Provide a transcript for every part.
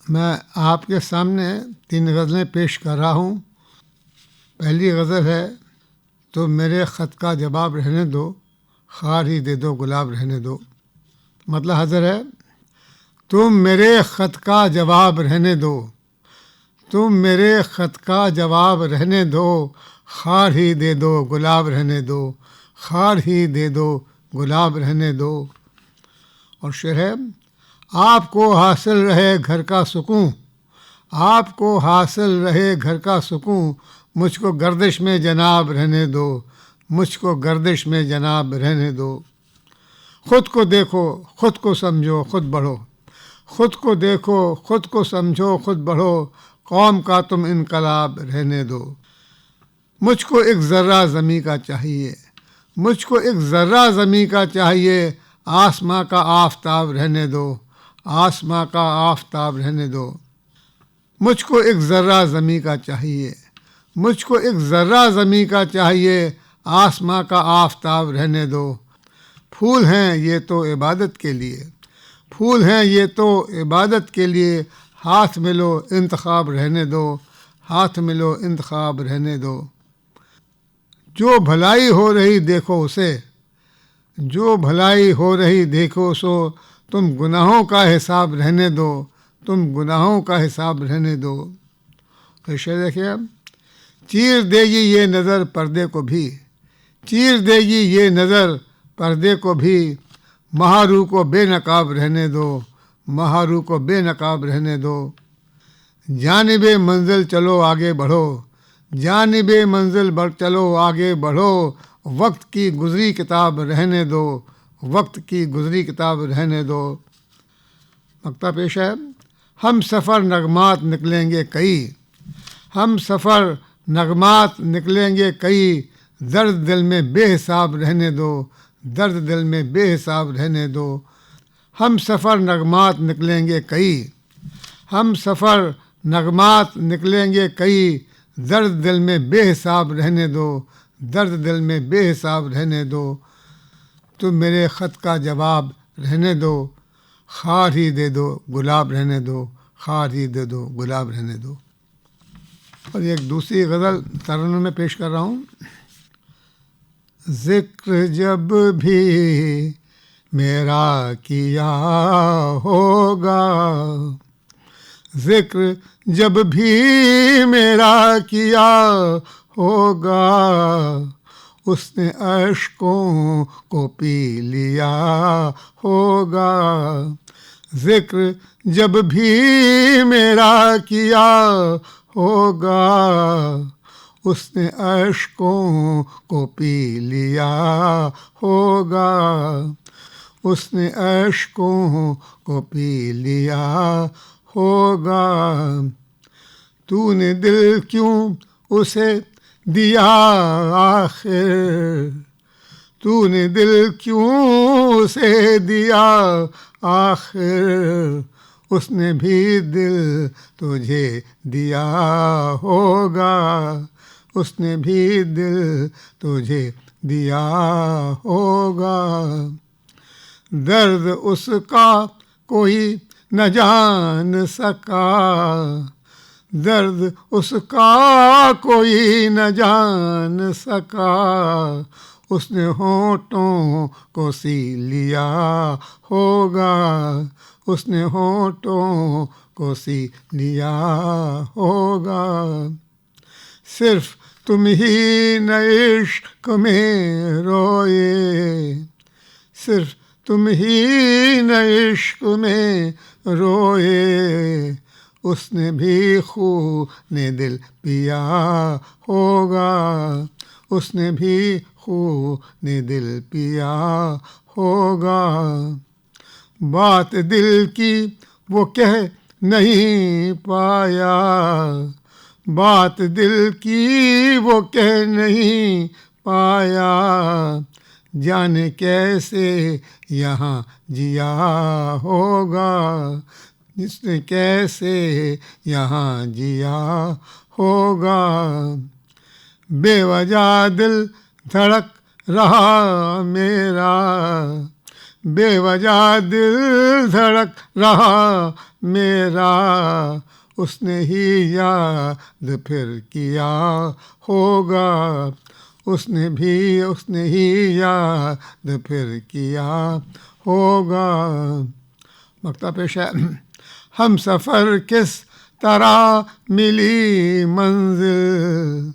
میں آپ کے سامنے 3 غزلیں پیش کر رہا ہوں۔ پہلی غزل ہے تو میرے خط کا جواب رہنے دو، خار ہی دے دو گلاب رہنے دو۔ مطلب حضر ہے تم میرے خط کا جواب رہنے دو، تم میرے خط کا جواب رہنے دو، خار ہی دے دو گلاب رہنے دو، خار ہی دے دو گلاب رہنے دو۔ اور شعر ہے آپ کو حاصل رہے گھر کا سکون، آپ کو حاصل رہے گھر کا سکون، مجھ کو گردش میں جناب رہنے دو، مجھ کو گردش میں جناب رہنے دو۔ خود کو دیکھو خود کو سمجھو خود بڑھو، خود کو دیکھو خود کو سمجھو خود بڑھو، قوم کا تم انقلاب رہنے دو۔ مجھ کو ایک ذرہ زمیں کا چاہیے، مجھ کو ایک ذرہ زمیں کا چاہیے، آسماں کا آفتاب رہنے دو، آسماں کا آفتاب رہنے دو۔ مجھ کو ایک ذرہ زمیں کا چاہیے، مجھ کو ایک ذرہ زمیں کا چاہیے، آسماں کا آفتاب رہنے دو۔ پھول ہیں یہ تو عبادت کے لیے، پھول ہیں یہ تو عبادت کے لیے، ہاتھ ملو انتخاب رہنے دو، ہاتھ ملو انتخاب رہنے دو۔ جو بھلائی ہو رہی دیکھو اسے، جو بھلائی ہو رہی دیکھو سو، تم گناہوں کا حساب رہنے دو، تم گناہوں کا حساب رہنے دو۔ شعر دیکھیے چیر دے گی یہ نظر پردے کو بھی، چیر دے گی یہ نظر پردے کو بھی، مہارو کو بے نقاب رہنے دو، مہارو کو بے نقاب رہنے دو۔ جانب منزل چلو آگے بڑھو، جانب منزل چلو آگے بڑھو، وقت کی گزری کتاب رہنے دو، وقت کی گزری کتاب رہنے دو۔ مقطع پیش ہے ہم سفر نغمات نکلیں گے کئی، ہم سفر نغمات نکلیں گے کئی، درد دل میں بے حساب رہنے دو، درد دل میں بے حساب رہنے دو۔ ہم سفر نغمات نکلیں گے کئی، ہم سفر نغمات نکلیں گے کئی، درد دل میں بے حساب رہنے دو، درد دل میں بے حساب رہنے دو۔ تم میرے خط کا جواب رہنے دو، خار ہی دے دو گلاب رہنے دو، خار ہی دے دو گلاب رہنے دو۔ اور ایک دوسری غزل ترنم میں پیش کر رہا ہوں۔ ذکر جب بھی میرا کیا ہوگا، ذکر جب بھی میرا کیا ہوگا، اس نے اشکوں کو پی لیا ہوگا، ذکر جب بھی میرا کیا ہوگا، اس نے اشکوں کو پی لیا ہوگا، اس نے اشکوں کو پی لیا ہوگا۔ تو نے دل کیوں اسے دیا آخر، تو نے دل کیوں اسے دیا آخر، اس نے بھی دل تجھے دیا ہوگا، اس نے بھی دل تجھے دیا ہوگا۔ درد اس کا کوئی نہ جان سکا، درد اس کا کوئی نہ جان سکا، اس نے ہونٹوں کو سی لیا ہوگا، اس نے ہونٹوں کو سی لیا ہوگا۔ صرف تم ہی نہ عشق میں روئے، صرف تم ہی نہ عشق میں روئے، اس نے بھی خون دل پیا ہوگا، اس نے بھی خون دل پیا ہوگا۔ بات دل کی وہ کہہ نہیں پایا، بات دل کی وہ کہہ نہیں پایا، جانے کیسے یہاں جیا ہوگا، جس نے کیسے یہاں جیا ہوگا۔ بے وجہ دل دھڑک رہا میرا، بے وجہ دل دھڑک رہا میرا، اس نے ہی یاد پھر کیا ہوگا، اس نے ہی یاد پھر کیا ہوگا۔ مقطع پیش ہے۔ ہم سفر کس طرح ملی منزل،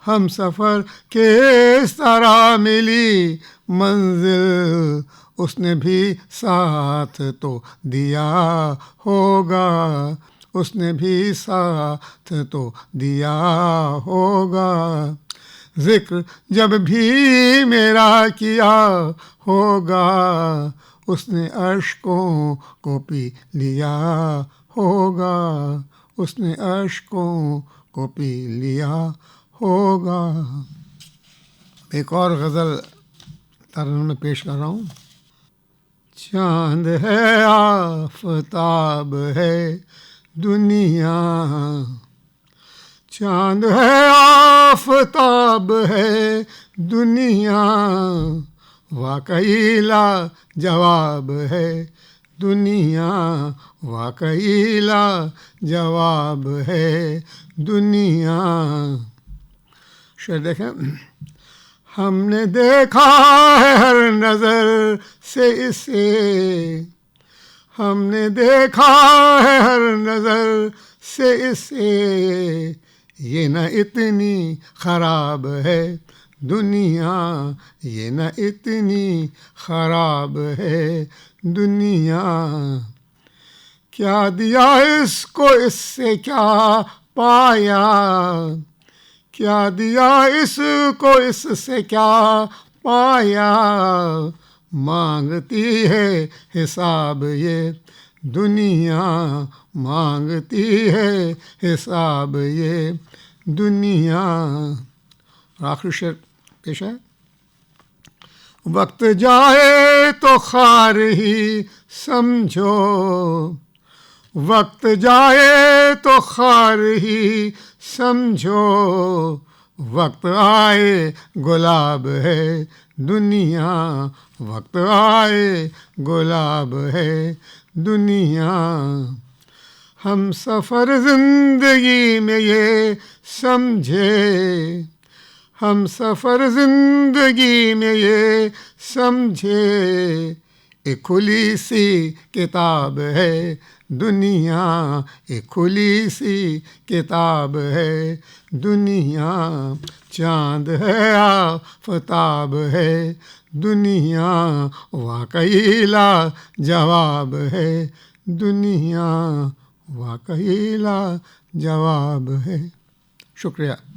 ہم سفر کس طرح ملی منزل، اس نے بھی ساتھ تو دیا ہوگا، اس نے بھی ساتھ تو دیا ہوگا۔ ذکر جب بھی میرا کیا ہوگا، اس نے اشکوں کو پی لیا ہوگا، اس نے اشکوں کو پی لیا ہوگا۔ ایک اور غزل ترنم میں پیش کر رہا ہوں۔ چاند ہے آفتاب ہے دنیا، چاند ہے آفتاب ہے دنیا، واقعی لا جواب ہے دنیا، واقعی لا جواب ہے دنیا۔ شعر دیکھیں۔ ہم نے دیکھا ہے ہر نظر سے اسے، ہم نے دیکھا ہے ہر نظر سے اسے، یہ نہ اتنی خراب ہے دنیا، یہ نہ اتنی خراب ہے دنیا۔ کیا دیا اس کو اس سے کیا پایا، کیا دیا اس کو اس سے کیا پایا، مانگتی ہے حساب یہ دنیا، مانگتی ہے حساب یہ دنیا۔ آخری شعر پیش ہے۔ وقت جائے تو خار ہی سمجھو، وقت جائے تو خار ہی سمجھو، وقت آئے گلاب ہے دنیا، وقت آئے گلاب ہے دنیا۔ ہم سفر زندگی میں یہ سمجھے، ہم سفر زندگی میں یہ سمجھے، ایک کھلی سی کتاب ہے دنیا، ایک کھلی سی کتاب ہے دنیا۔ چاند ہے آفتاب ہے دنیا، واقعی لا جواب ہے دنیا، واقعی لا جواب ہے۔ شکریہ۔